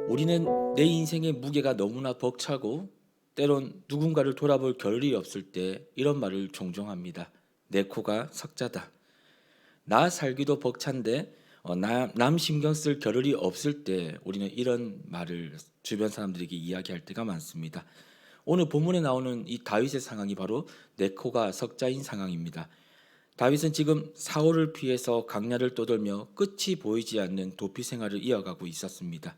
우리는 내 인생의 무게가 너무나 벅차고 때론 누군가를 돌아볼 겨를이 없을 때 이런 말을 종종 합니다. 내 코가 석자다. 나 살기도 벅찬데 남 신경 쓸 겨를이 없을 때 우리는 이런 말을 주변 사람들에게 이야기할 때가 많습니다. 오늘 본문에 나오는 이 다윗의 상황이 바로 내 코가 석자인 상황입니다. 다윗은 지금 사울을 피해서 강야를 떠돌며 끝이 보이지 않는 도피 생활을 이어가고 있었습니다.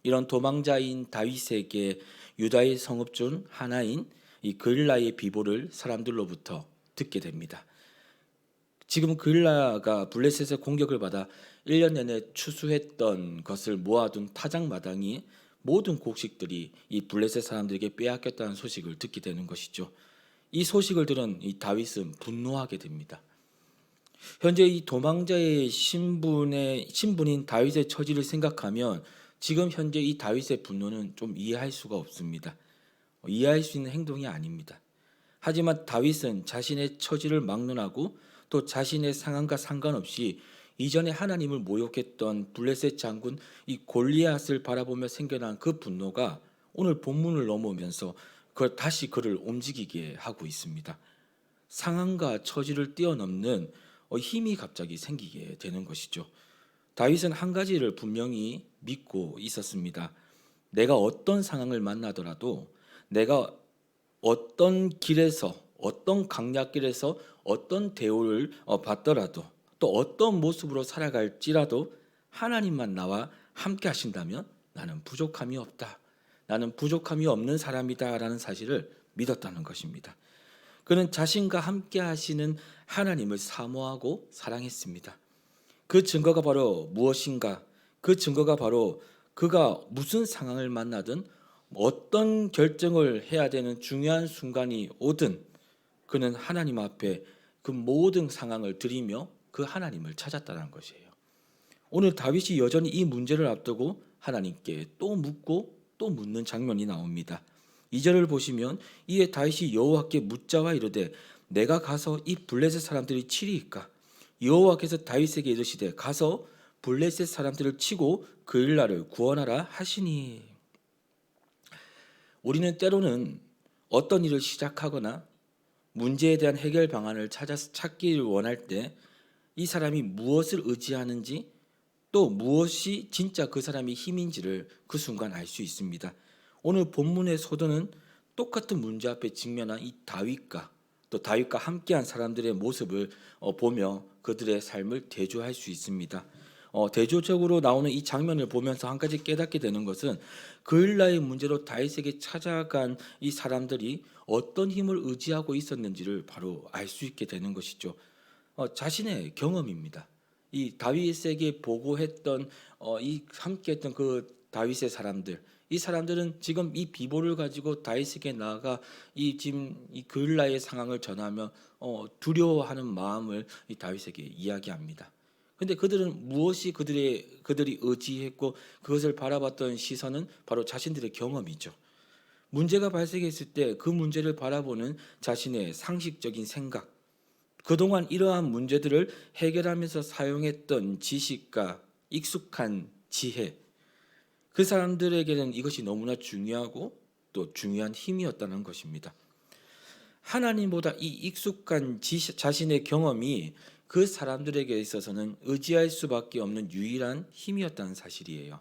이런 도망자인 다윗에게 유다의 성읍 중 하나인 이 그릴라의 비보를 사람들로부터 듣게 됩니다. 지금 그릴라가 블레셋의 공격을 받아 1년 내내 추수했던 것을 모아둔 타작마당이 모든 곡식들이 이 블레셋 사람들에게 빼앗겼다는 소식을 듣게 되는 것이죠. 이 소식을 들은 이 다윗은 분노하게 됩니다. 현재 이 도망자의 신분인 다윗의 처지를 생각하면 지금 현재 이 다윗의 분노는 좀 이해할 수가 없습니다. 이해할 수 있는 행동이 아닙니다. 하지만 다윗은 자신의 처지를 막론하고 또 자신의 상황과 상관없이 이전에 하나님을 모욕했던 블레셋 장군 이 골리앗을 바라보며 생겨난 그 분노가 오늘 본문을 넘어오면서 다시 그를 움직이게 하고 있습니다. 상황과 처지를 뛰어넘는 힘이 갑자기 생기게 되는 것이죠. 다윗은 한 가지를 분명히 믿고 있었습니다. 내가 어떤 상황을 만나더라도 내가 어떤 길에서 어떤 강약길에서 어떤 대우를 받더라도 또 어떤 모습으로 살아갈지라도 하나님만 나와 함께 하신다면 나는 부족함이 없다. 나는 부족함이 없는 사람이다라는 사실을 믿었다는 것입니다. 그는 자신과 함께 하시는 하나님을 사모하고 사랑했습니다. 그 증거가 바로 무엇인가? 그 증거가 바로 그가 무슨 상황을 만나든 어떤 결정을 해야 되는 중요한 순간이 오든 그는 하나님 앞에 그 모든 상황을 드리며 그 하나님을 찾았다는 것이에요. 오늘 다윗이 여전히 이 문제를 앞두고 하나님께 또 묻고 또 묻는 장면이 나옵니다. 2절을 보시면 이에 다윗이 여호와께 묻자와 이르되 내가 가서 이 블레셋 사람들이 치리이까? 여호와께서 다윗에게 이르시되 가서 블레셋 사람들을 치고 그일라를 구원하라 하시니. 우리는 때로는 어떤 일을 시작하거나 문제에 대한 해결 방안을 찾기를 원할 때 이 사람이 무엇을 의지하는지 또 무엇이 진짜 그 사람의 힘인지를 그 순간 알 수 있습니다. 오늘 본문의 소도는 똑같은 문제 앞에 직면한 이 다윗과 또 다윗과 함께한 사람들의 모습을 보며 그들의 삶을 대조할 수 있습니다. 대조적으로 나오는 이 장면을 보면서 한 가지 깨닫게 되는 것은 그일라의 문제로 다윗에게 찾아간 이 사람들이 어떤 힘을 의지하고 있었는지를 바로 알 수 있게 되는 것이죠. 자신의 경험입니다. 이 다윗에게 보고했던 이 함께했던 그 다윗의 사람들, 이 사람들은 지금 이 비보를 가지고 다윗에게 나아가 이 지금 이 그일라의 상황을 전하며 두려워하는 마음을 이 다윗에게 이야기합니다. 근데 그들은 무엇이 그들이 의지했고 그것을 바라봤던 시선은 바로 자신들의 경험이죠. 문제가 발생했을 때 그 문제를 바라보는 자신의 상식적인 생각, 그동안 이러한 문제들을 해결하면서 사용했던 지식과 익숙한 지혜, 그 사람들에게는 이것이 너무나 중요하고 또 중요한 힘이었다는 것입니다. 하나님보다 이 익숙한 자신의 경험이 그 사람들에게 있어서는 의지할 수밖에 없는 유일한 힘이었다는 사실이에요.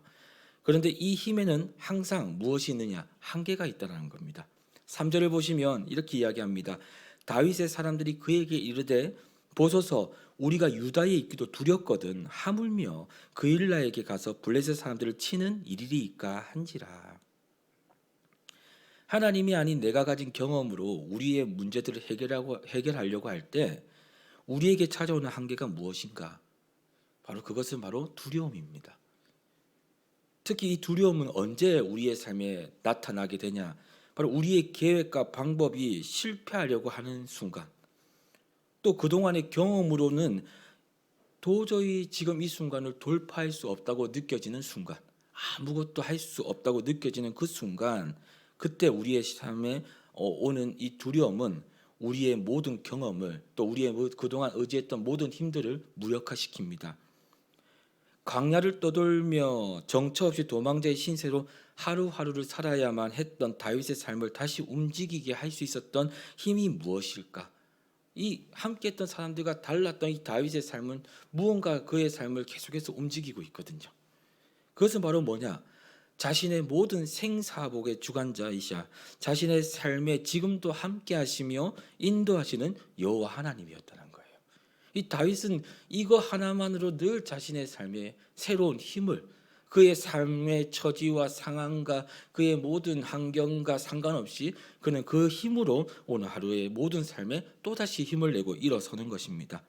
그런데 이 힘에는 항상 무엇이 있느냐? 한계가 있다는 겁니다. 3절을 보시면 이렇게 이야기합니다. 다윗의 사람들이 그에게 이르되 보소서 우리가 유다에 있기도 두렵거든 하물며 그일라에게 가서 블레셋 사람들을 치는 일이리이까 한지라. 하나님이 아닌 내가 가진 경험으로 우리의 문제들을 해결하려고 할 때 우리에게 찾아오는 한계가 무엇인가? 그것은 바로 두려움입니다. 특히 이 두려움은 언제 우리의 삶에 나타나게 되냐? 바로 우리의 계획과 방법이 실패하려고 하는 순간, 또 그동안의 경험으로는 도저히 지금 이 순간을 돌파할 수 없다고 느껴지는 순간, 아무것도 할 수 없다고 느껴지는 그 순간, 그때 우리의 삶에 오는 이 두려움은 우리의 모든 경험을 또 우리의 그동안 의지했던 모든 힘들을 무력화시킵니다. 광야를 떠돌며 정처 없이 도망자의 신세로 하루하루를 살아야만 했던 다윗의 삶을 다시 움직이게 할 수 있었던 힘이 무엇일까? 이 함께했던 사람들과 달랐던 이 다윗의 삶은 무언가 그의 삶을 계속해서 움직이고 있거든요. 그것은 바로 뭐냐? 자신의 모든 생사복의 주관자이시자 자신의 삶에 지금도 함께 하시며 인도하시는 여호와 하나님이었다는 거예요. 이 다윗은 이거 하나만으로 늘 자신의 삶에 새로운 힘을, 그의 삶의 처지와 상황과 그의 모든 환경과 상관없이 그는 그 힘으로 오늘 하루의 모든 삶에 또다시 힘을 내고 일어서는 것입니다.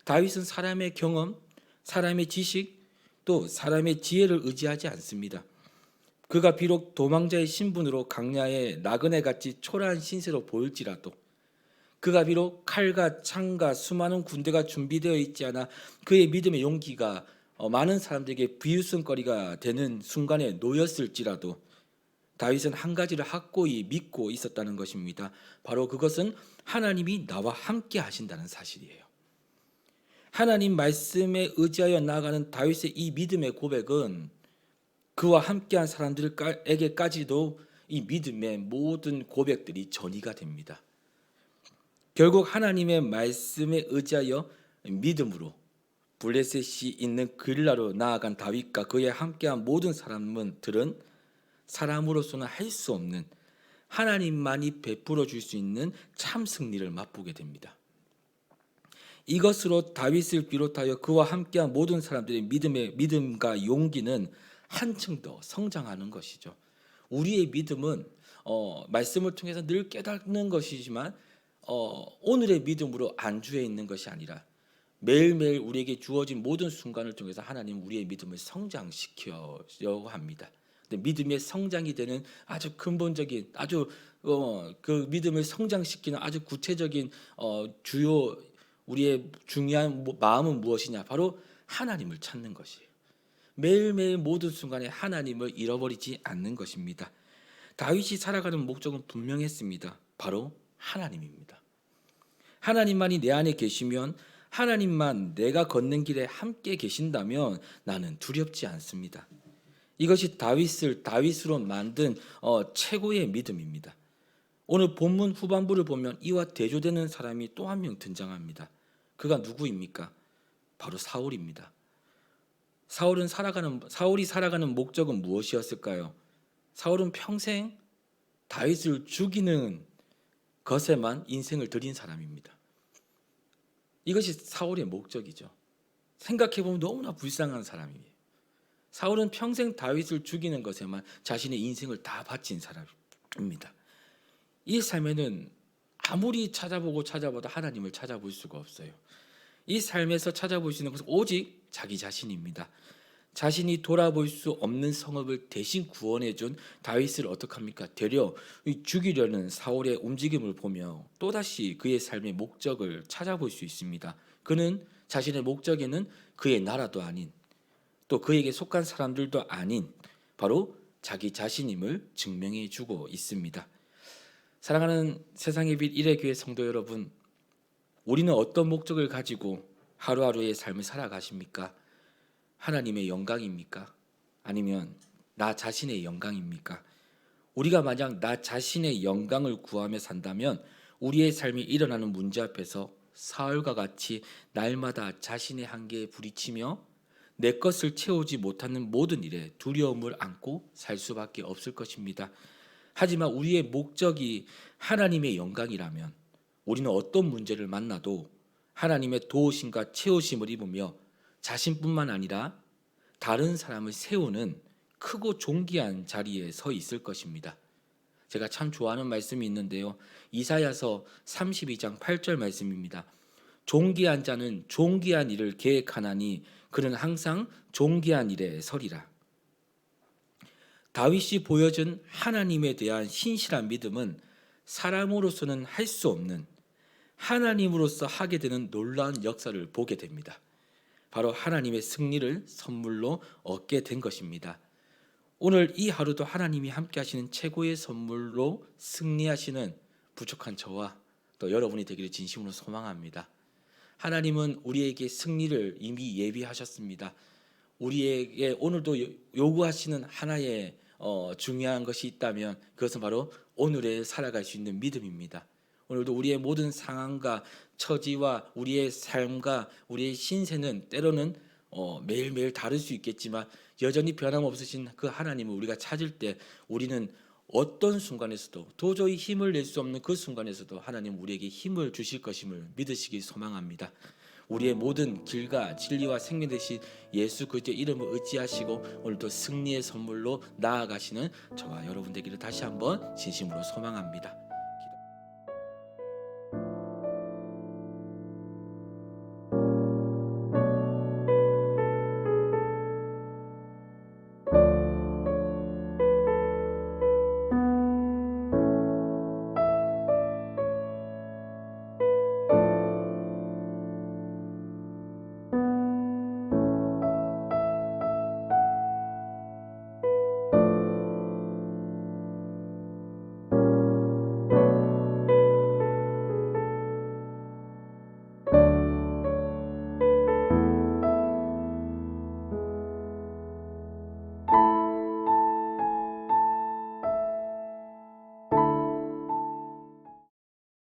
다윗은 사람의 경험, 사람의 지식, 또 사람의 지혜를 의지하지 않습니다. 그가 비록 도망자의 신분으로 강야에 나그네같이 초라한 신세로 보일지라도, 그가 비록 칼과 창과 수많은 군대가 준비되어 있지 않아 그의 믿음의 용기가 많은 사람들에게 비웃음거리가 되는 순간에 놓였을지라도 다윗은 한 가지를 확고히 믿고 있었다는 것입니다. 바로 그것은 하나님이 나와 함께 하신다는 사실이에요. 하나님 말씀에 의지하여 나아가는 다윗의 이 믿음의 고백은 그와 함께한 사람들에게까지도 이 믿음의 모든 고백들이 전이가 됩니다. 결국 하나님의 말씀에 의지하여 믿음으로 블레셋이 있는 그릴라로 나아간 다윗과 그에 함께한 모든 사람들은 사람으로서는 할 수 없는 하나님만이 베풀어 줄 수 있는 참 승리를 맛보게 됩니다. 이것으로 다윗을 비롯하여 그와 함께한 모든 사람들의 믿음과 용기는 한층 더 성장하는 것이죠. 우리의 믿음은 말씀을 통해서 늘 깨닫는 것이지만 오늘의 믿음으로 안주해 있는 것이 아니라 매일매일 우리에게 주어진 모든 순간을 통해서 하나님 우리의 믿음을 성장시키려고 합니다. 근데 믿음의 성장이 되는 아주 근본적인 그 믿음을 성장시키는 아주 구체적인 주요 우리의 중요한 마음은 무엇이냐? 바로 하나님을 찾는 것이에요. 매일매일 모든 순간에 하나님을 잃어버리지 않는 것입니다. 다윗이 살아가는 목적은 분명했습니다. 바로 하나님입니다. 하나님만이 내 안에 계시면, 하나님만 내가 걷는 길에 함께 계신다면 나는 두렵지 않습니다. 이것이 다윗을 다윗으로 만든 최고의 믿음입니다. 오늘 본문 후반부를 보면 이와 대조되는 사람이 또 한 명 등장합니다. 그가 누구입니까? 바로 사울입니다. 사울이 살아가는 목적은 무엇이었을까요? 사울은 평생 다윗을 죽이는 것에만 인생을 들인 사람입니다. 이것이 사울의 목적이죠. 생각해보면 너무나 불쌍한 사람이에요. 사울은 평생 다윗을 죽이는 것에만 자신의 인생을 다 바친 사람입니다. 이 삶에는 아무리 찾아봐도 하나님을 찾아볼 수가 없어요. 이 삶에서 찾아볼 수 있는 것은 오직 자기 자신입니다. 자신이 돌아볼 수 없는 성읍을 대신 구원해준 다윗을 어떡합니까? 되려 죽이려는 사울의 움직임을 보며 또다시 그의 삶의 목적을 찾아볼 수 있습니다. 그는 자신의 목적에는 그의 나라도 아닌, 또 그에게 속한 사람들도 아닌 바로 자기 자신임을 증명해 주고 있습니다. 사랑하는 세상의 빛 일회교회 성도 여러분, 우리는 어떤 목적을 가지고 하루하루의 삶을 살아가십니까? 하나님의 영광입니까? 아니면 나 자신의 영광입니까? 우리가 만약 나 자신의 영광을 구하며 산다면 우리의 삶이 일어나는 문제 앞에서 사울과 같이 날마다 자신의 한계에 부딪히며 내 것을 채우지 못하는 모든 일에 두려움을 안고 살 수밖에 없을 것입니다. 하지만 우리의 목적이 하나님의 영광이라면 우리는 어떤 문제를 만나도 하나님의 도우심과 채우심을 입으며 자신뿐만 아니라 다른 사람을 세우는 크고 존귀한 자리에 서 있을 것입니다. 제가 참 좋아하는 말씀이 있는데요. 이사야서 32장 8절 말씀입니다. 존귀한 자는 존귀한 일을 계획하나니 그는 항상 존귀한 일에 서리라. 다윗이 보여준 하나님에 대한 신실한 믿음은 사람으로서는 할 수 없는 하나님으로서 하게 되는 놀라운 역사를 보게 됩니다. 바로 하나님의 승리를 선물로 얻게 된 것입니다. 오늘 이 하루도 하나님이 함께 하시는 최고의 선물로 승리하시는 부족한 저와 또 여러분이 되기를 진심으로 소망합니다. 하나님은 우리에게 승리를 이미 예비하셨습니다. 우리에게 오늘도 요구하시는 하나의 중요한 것이 있다면 그것은 바로 오늘에 살아갈 수 있는 믿음입니다. 오늘도 우리의 모든 상황과 처지와 우리의 삶과 우리의 신세는 때로는 매일매일 다를 수 있겠지만 여전히 변함없으신 그 하나님을 우리가 찾을 때 우리는 어떤 순간에서도 도저히 힘을 낼 수 없는 그 순간에서도 하나님 우리에게 힘을 주실 것임을 믿으시기 소망합니다. 우리의 모든 길과 진리와 생명 되신 예수 그리스도의 이름을 의지하시고 오늘도 승리의 선물로 나아가시는 저와 여러분 되기를 다시 한번 진심으로 소망합니다.